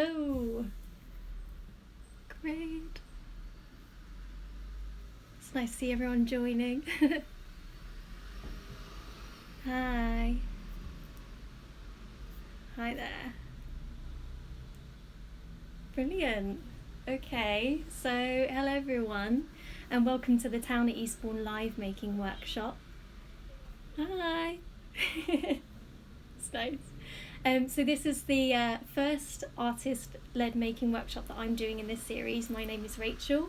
Hello. Great. It's nice to see everyone joining. Hi. Hi there. Brilliant. Okay, so hello everyone, and welcome to the Town at Eastbourne live making workshop. Hi. It's nice. So this is the first artist-led making workshop that I'm doing in this series. My name is Rachel,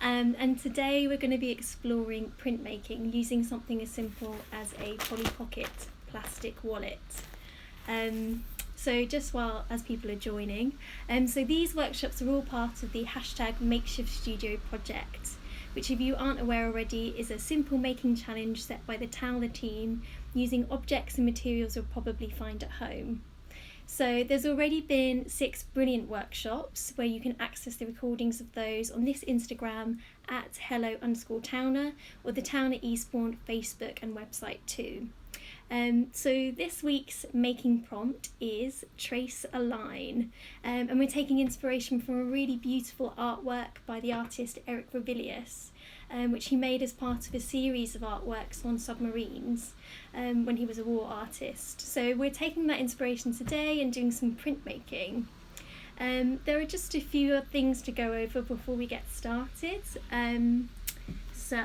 and today we're going to be exploring printmaking using something as simple as a Polly Pocket plastic wallet. So just while as people are joining, so these workshops are all part of the hashtag Makeshift Studio project, which if you aren't aware already is a simple making challenge set by the Towler team using objects and materials you'll probably find at home. So there's already been 6 brilliant workshops where you can access the recordings of those on this Instagram at hello_Towner or the Town at Eastbourne Facebook and website too. So this week's making prompt is Trace a Line, and we're taking inspiration from a really beautiful artwork by the artist Eric Ravilius, which he made as part of a series of artworks on submarines when he was a war artist. So we're taking that inspiration today and doing some printmaking. There are just a few things to go over before we get started. So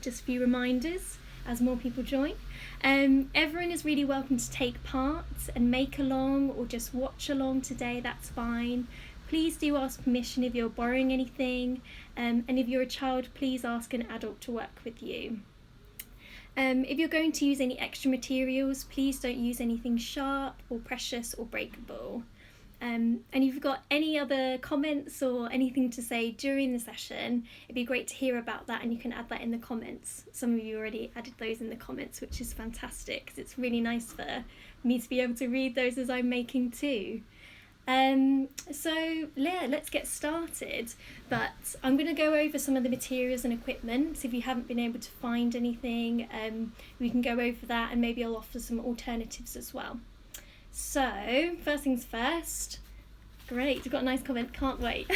just a few reminders as more people join. Everyone is really welcome to take part and make along or just watch along today, that's fine. Please do ask permission if you're borrowing anything, and if you're a child, please ask an adult to work with you. If you're going to use any extra materials, please don't use anything sharp or precious or breakable. And if you've got any other comments or anything to say during the session, it'd be great to hear about that, and you can add that in the comments. Some of you already added those in the comments, which is fantastic because it's really nice for me to be able to read those as I'm making too. So yeah, let's get started, but I'm going to go over some of the materials and equipment. So if you haven't been able to find anything, we can go over that, and maybe I'll offer some alternatives as well. So first things first. Great, we've got a nice comment, can't wait.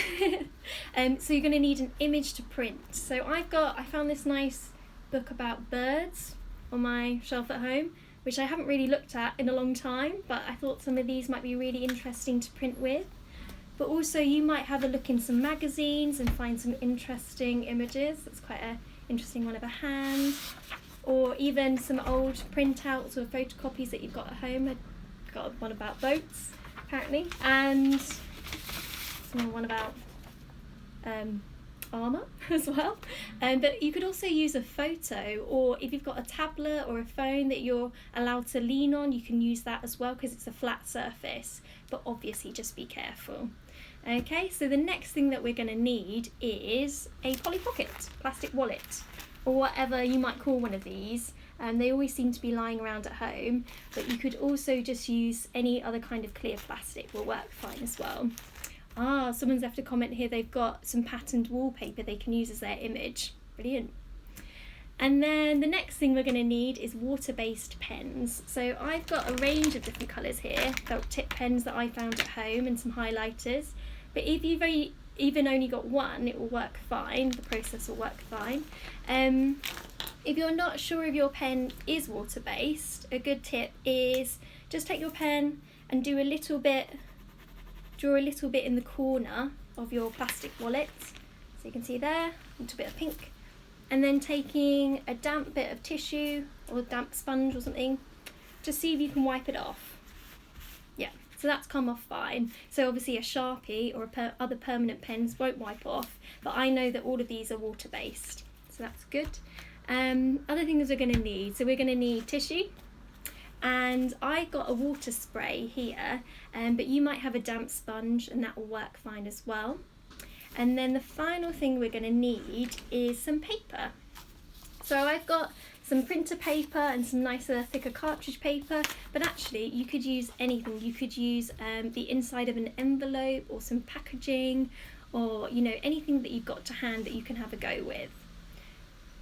So you're going to need an image to print. So I found this nice book about birds on my shelf at home, which I haven't really looked at in a long time, but I thought some of these might be really interesting to print with. But also you might have a look in some magazines and find some interesting images. That's quite an interesting one of a hand, or even some old printouts or photocopies that you've got at home. I got one about boats apparently, and one about armour as well. But you could also use a photo, or if you've got a tablet or a phone that you're allowed to lean on, you can use that as well because it's a flat surface, but obviously just be careful. Okay, so the next thing that we're going to need is a Polly Pocket plastic wallet, or whatever you might call one of these. They always seem to be lying around at home, but you could also just use any other kind of clear plastic, will work fine as well. Someone's left a comment here, they've got some patterned wallpaper they can use as their image. Brilliant. And then the next thing we're going to need is water-based pens. So I've got a range of different colours here, felt tip pens that I found at home and some highlighters. But if you've even only got one, it will work fine, the process will work fine. If you're not sure if your pen is water-based, a good tip is just take your pen and draw a little bit in the corner of your plastic wallet. So you can see there, a little bit of pink. And then taking a damp bit of tissue or a damp sponge or something, just see if you can wipe it off. Yeah, so that's come off fine. So obviously a Sharpie or other permanent pens won't wipe off, but I know that all of these are water-based, so that's good. Other things we're going to need, so we're going to need tissue, and I got a water spray here, but you might have a damp sponge and that will work fine as well. And then the final thing we're going to need is some paper. So I've got some printer paper and some nicer thicker cartridge paper, but actually you could use anything. You could use the inside of an envelope or some packaging, or anything that you've got to hand that you can have a go with.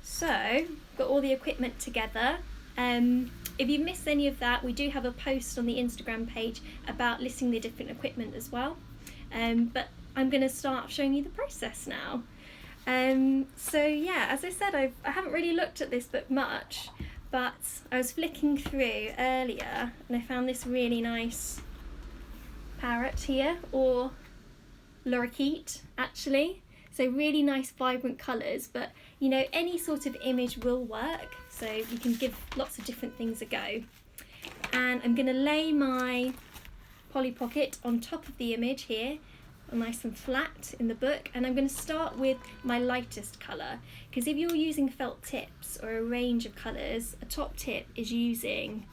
So, got all the equipment together. If you missed any of that, we do have a post on the Instagram page about listing the different equipment as well. but I'm going to start showing you the process now. So yeah, as I said, I haven't really looked at this book much, but I was flicking through earlier and I found this really nice parrot here, or lorikeet actually. So really nice vibrant colours, but you know, any sort of image will work, so you can give lots of different things a go. And I'm going to lay my Polly Pocket on top of the image here, nice and flat in the book, and I'm going to start with my lightest colour, because if you're using felt tips or a range of colours, a top tip is using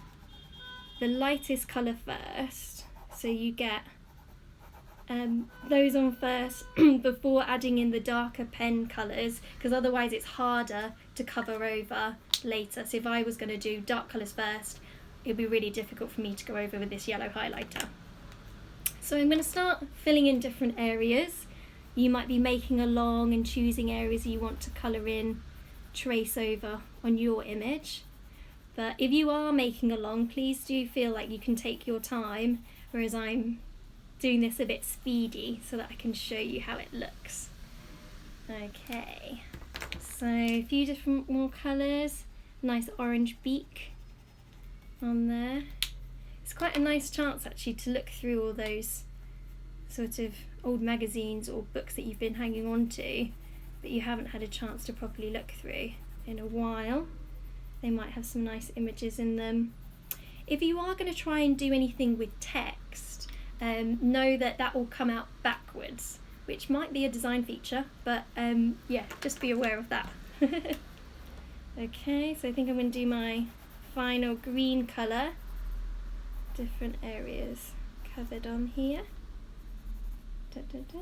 the lightest colour first, so you get those on first before adding in the darker pen colours, because otherwise it's harder to cover over later. So if I was going to do dark colours first, it would be really difficult for me to go over with this yellow highlighter. So I'm going to start filling in different areas. You might be making along and choosing areas you want to colour in, trace over on your image. But if you are making along, please do feel like you can take your time, whereas I'm doing this a bit speedy so that I can show you how it looks. Okay, so a few different more colours, nice orange beak on there. It's quite a nice chance actually to look through all those sort of old magazines or books that you've been hanging on to but you haven't had a chance to properly look through in a while. They might have some nice images in them. If you are going to try and do anything with text, know that that will come out backwards, which might be a design feature, but yeah, just be aware of that. Okay, so I think I'm going to do my final green colour. Different areas covered on here. Da, da, da.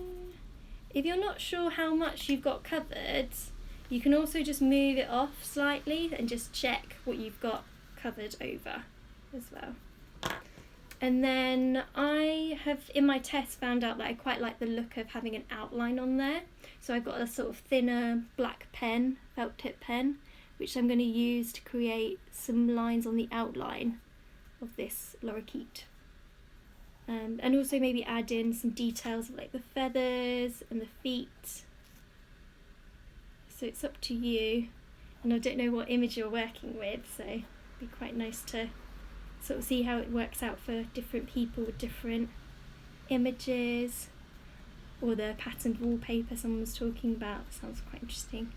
If you're not sure how much you've got covered, you can also just move it off slightly and just check what you've got covered over as well. And then I have in my test found out that I quite like the look of having an outline on there. So I've got a sort of thinner black pen, felt tip pen, which I'm going to use to create some lines on the outline of this lorikeet. And also maybe add in some details of like the feathers and the feet. So it's up to you, and I don't know what image you're working with, so it'd be quite nice to sort of see how it works out for different people with different images, or the patterned wallpaper someone was talking about. Sounds quite interesting.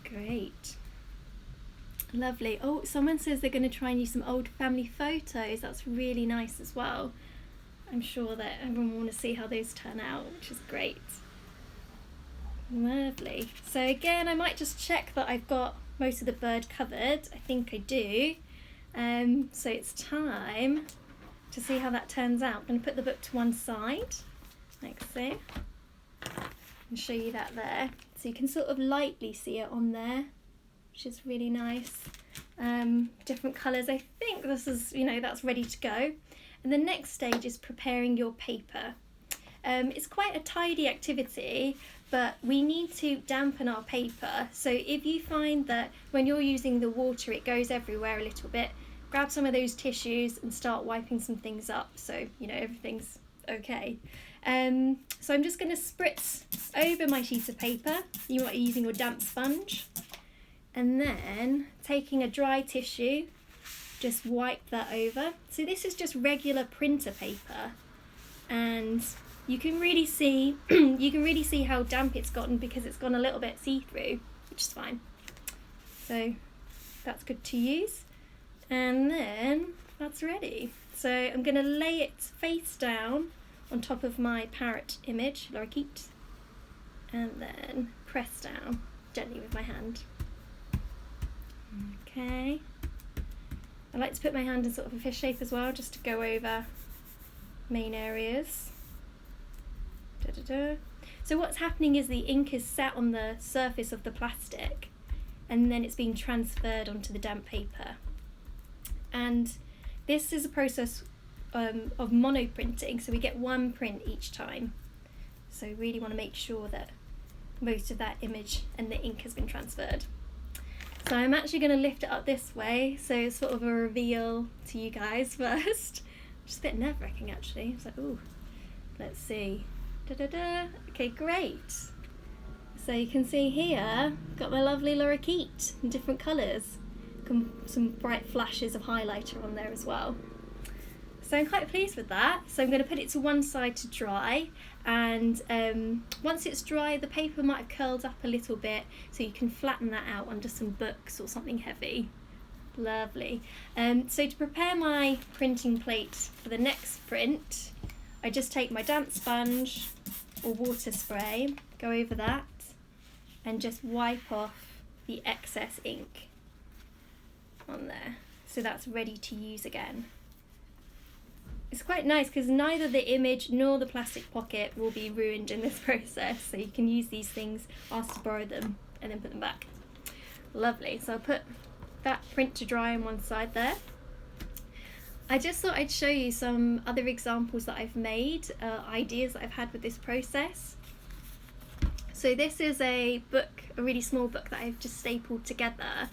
Great. Lovely. Oh, someone says they're going to try and use some old family photos. That's really nice as well. I'm sure that everyone will want to see how those turn out, which is great. Lovely. So again, I might just check that I've got most of the bird covered. I think I do. So it's time to see how that turns out. I'm going to put the book to one side, like so, and show you that there. So you can sort of lightly see it on there, which is really nice. Different colours. I think this is, that's ready to go. And the next stage is preparing your paper. It's quite a tidy activity, but we need to dampen our paper. So if you find that when you're using the water it goes everywhere a little bit, grab some of those tissues and start wiping some things up so everything's okay. So I'm just going to spritz over my sheet of paper. You might be using your damp sponge, and then taking a dry tissue, just wipe that over. So this is just regular printer paper, and you can really see how damp it's gotten because it's gone a little bit see-through, which is fine. So that's good to use. And then that's ready. So I'm going to lay it face down on top of my parrot image, lorikeet, and then press down gently with my hand. Okay. I like to put my hand in sort of a fish shape as well, just to go over main areas. Da, da, da. So what's happening is the ink is set on the surface of the plastic, and then it's being transferred onto the damp paper. And this is a process of monoprinting, so we get one print each time. So really want to make sure that most of that image and the ink has been transferred. So I'm actually going to lift it up this way, so it's sort of a reveal to you guys first. Just a bit nerve-wracking actually. It's like, ooh, Let's see. Da-da-da. Okay, great. So you can see here, got my lovely lorikeet in different colours. Some bright flashes of highlighter on there as well. So I'm quite pleased with that. So I'm going to put it to one side to dry, and once it's dry the paper might have curled up a little bit, so you can flatten that out under some books or something heavy. Lovely. So to prepare my printing plate for the next print, I just take my damp sponge or water spray, go over that, and just wipe off the excess ink on there. So that's ready to use again. It's quite nice because neither the image nor the plastic pocket will be ruined in this process, so you can use these things, ask to borrow them, and then put them back. Lovely. So I'll put that print to dry on one side there. I just thought I'd show you some other examples that I've made, ideas that I've had with this process. So this is a book, a really small book that I've just stapled together,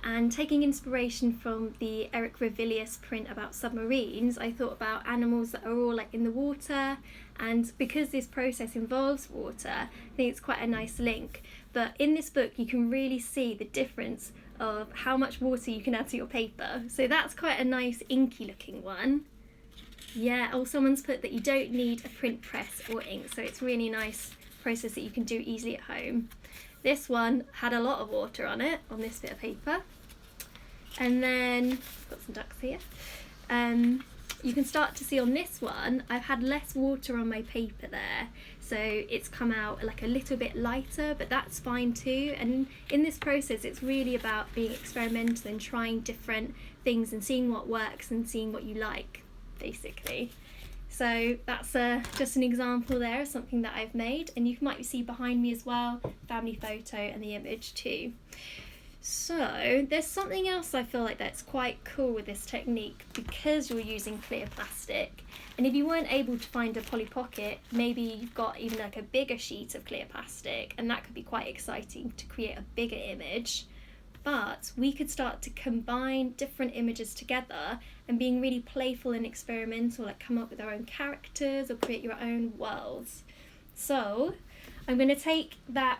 and taking inspiration from the Eric Revilius print about submarines, I thought about animals that are all like in the water, and because this process involves water, I think it's quite a nice link. But in this book you can really see the difference of how much water you can add to your paper. So that's quite a nice inky looking one. Yeah, oh, someone's put that you don't need a print press or ink, so it's really nice process that you can do easily at home. This one had a lot of water on it, on this bit of paper. And then, I've got some ducks here. You can start to see on this one, I've had less water on my paper there. So it's come out like a little bit lighter, but that's fine too. And in this process, it's really about being experimental and trying different things and seeing what works and seeing what you like, basically. So that's just an example there of something that I've made, and you might see behind me as well, family photo and the image too. So there's something else I feel like that's quite cool with this technique, because you're using clear plastic, and if you weren't able to find a Polly Pocket, maybe you've got even like a bigger sheet of clear plastic, and that could be quite exciting to create a bigger image. But we could start to combine different images together and being really playful and experimental, like come up with our own characters or create your own worlds. So I'm going to take that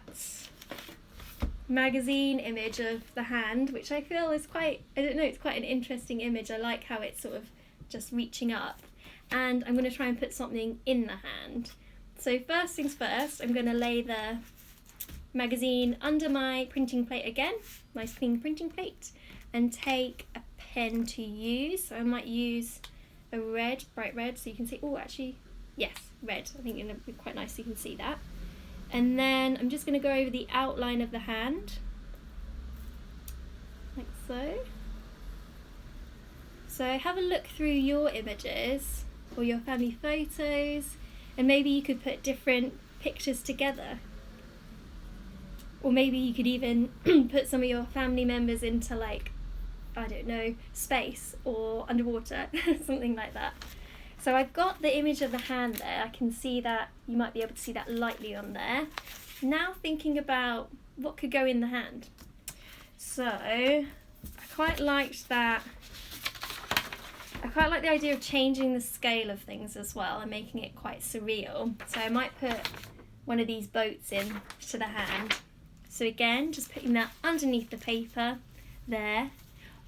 magazine image of the hand, which I feel is quite, I don't know, it's quite an interesting image. I like how it's sort of just reaching up, and I'm going to try and put something in the hand. So first things first, I'm going to lay the magazine under my printing plate again, nice clean printing plate, and take a pen to use. So I might use a red, bright red, so you can see, oh actually, yes, red. I think it'll be quite nice so you can see that. And then I'm just going to go over the outline of the hand, like so. So have a look through your images or your family photos, and maybe you could put different pictures together. Or maybe you could even put some of your family members into, like, I don't know, space or underwater, something like that. So I've got the image of the hand there. I can see that, you might be able to see that lightly on there. Now thinking about what could go in the hand. So I quite liked that. I quite like the idea of changing the scale of things as well and making it quite surreal. So I might put one of these boats in to the hand. So again, just putting that underneath the paper there.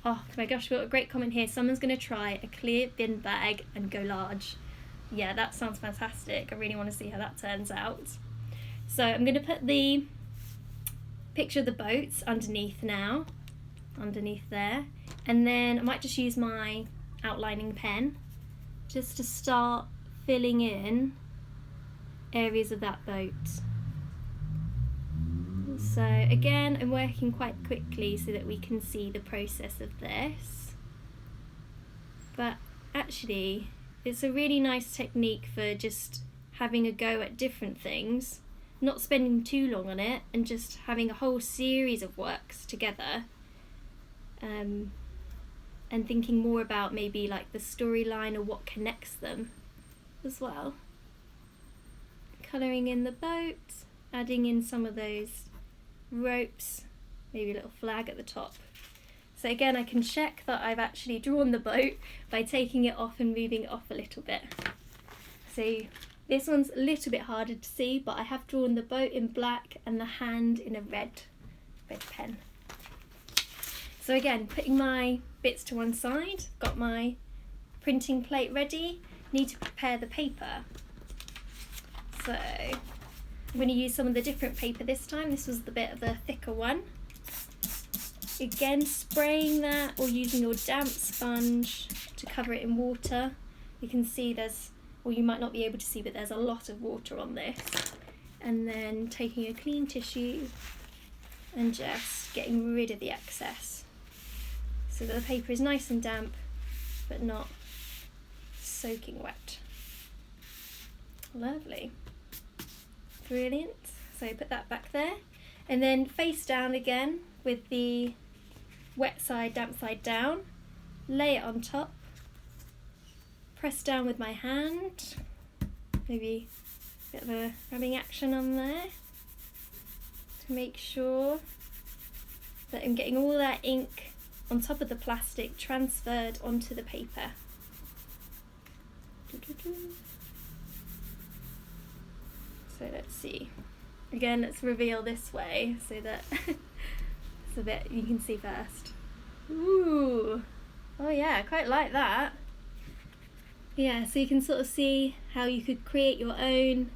Oh my gosh, we've got a great comment here. Someone's going to try a clear bin bag and go large. Yeah, that sounds fantastic. I really want to see how that turns out. So I'm going to put the picture of the boats underneath now, underneath there. And then I might just use my outlining pen just to start filling in areas of that boat. So again, I'm working quite quickly so that we can see the process of this. But actually, it's a really nice technique for just having a go at different things, not spending too long on it, and just having a whole series of works together. And thinking more about maybe like the storyline or what connects them as well. Colouring in the boat, adding in some of those ropes, maybe a little flag at the top. So again, I can check that I've actually drawn the boat by taking it off and moving it off a little bit. So This one's a little bit harder to see, but I have drawn the boat in black and the hand in a red pen. So again, putting my bits to one side, got my printing plate ready, need to prepare the paper. So I'm going to use some of the different paper this time. This was the bit of the thicker one. Again, spraying that or using your damp sponge to cover it in water. You can see there's, or you might not be able to see, but there's a lot of water on this. And then taking a clean tissue and just getting rid of the excess, so that the paper is nice and damp, but not soaking wet. Lovely. Brilliant. So put that back there. And then face down again with the wet side, damp side down. Lay it on top. Press down with my hand. Maybe a bit of a rubbing action on there to make sure that I'm getting all that ink on top of the plastic transferred onto the paper. So let's see. Again, let's reveal this way so that it's a bit you can see first. Ooh, oh yeah, I quite like that. Yeah, so you can sort of see how you could create your own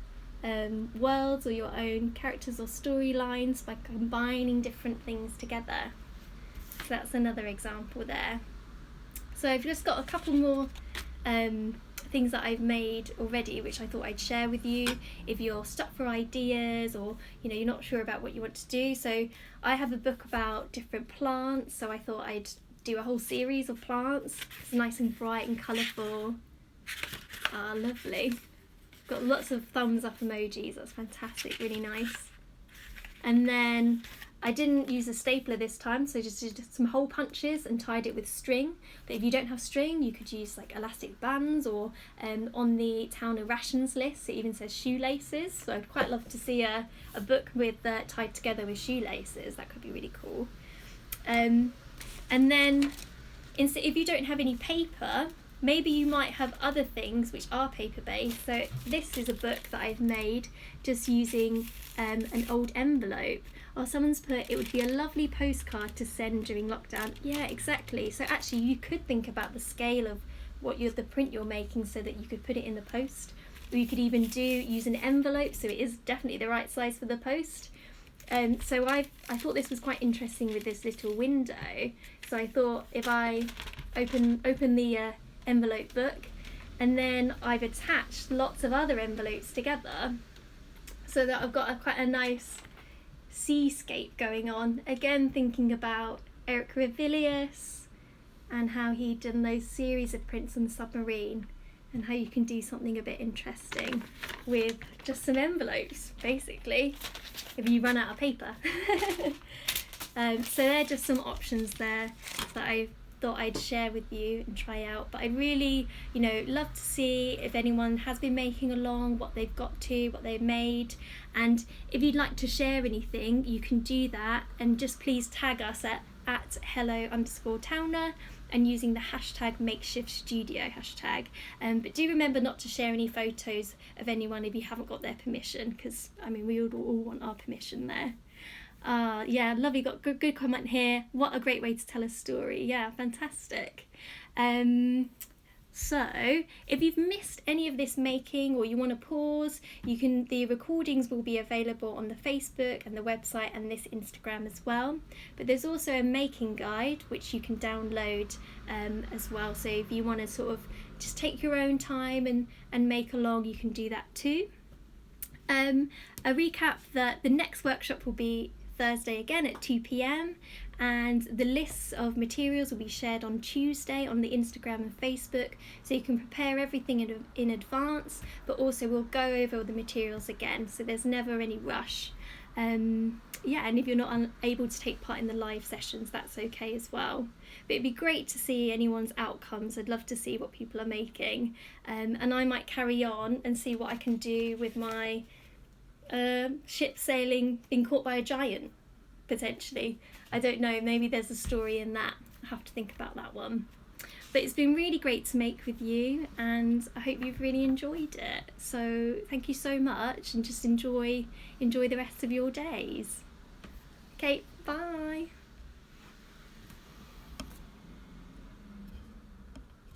worlds or your own characters or storylines by combining different things together. So that's another example there. So I've just got a couple more things that I've made already, which I thought I'd share with you if you're stuck for ideas or you're not sure about what you want to do. So I have a book about different plants, so I thought I'd do a whole series of plants. It's nice and bright and colourful. Ah, lovely. Got lots of thumbs up emojis, that's fantastic, really nice. And then I didn't use a stapler this time, so just did some hole punches and tied it with string. But if you don't have string, you could use like elastic bands, or on the town of rations list it even says shoelaces, so I'd quite love to see a book with tied together with shoelaces. That could be really cool. And then if you don't have any paper, maybe you might have other things which are paper based. So this is a book that I've made just using an old envelope. Or someone's put, it would be a lovely postcard to send during lockdown. Yeah, exactly. So actually you could think about the scale of the print you're making so that you could put it in the post. Or you could even use an envelope so it is definitely the right size for the post. So I thought this was quite interesting with this little window. So I thought if I open the envelope book, and then I've attached lots of other envelopes together so that I've got quite a nice seascape going on. Again, thinking about Eric Ravilius and how he'd done those series of prints on the submarine, and how you can do something a bit interesting with just some envelopes, basically, if you run out of paper. So they're just some options there that I thought I'd share with you and try out. But I'd really, love to see if anyone has been making along, what they've got to, what they've made. And if you'd like to share anything, you can do that, and just please tag us at hello_towner and using the hashtag makeshift studio hashtag. But do remember not to share any photos of anyone if you haven't got their permission, because we all want our permission there. Yeah, lovely. Got good comment here. What a great way to tell a story. Yeah, fantastic. So if you've missed any of this making, or you want to pause, the recordings will be available on the Facebook and the website and this Instagram as well. But there's also a making guide which you can download as well. So if you want to sort of just take your own time and make along, you can do that too. A recap that the next workshop will be Thursday again at 2 p.m, and the lists of materials will be shared on Tuesday on the Instagram and Facebook, so you can prepare everything in advance, but also we'll go over the materials again, so there's never any rush. And if you're not able to take part in the live sessions, that's okay as well. But it'd be great to see anyone's outcomes. I'd love to see what people are making, and I might carry on and see what I can do with my ship sailing, being caught by a giant, potentially. I don't know, maybe there's a story in that. I have to think about that one. But it's been really great to make with you, and I hope you've really enjoyed it. So thank you so much, and just enjoy the rest of your days. Okay, bye.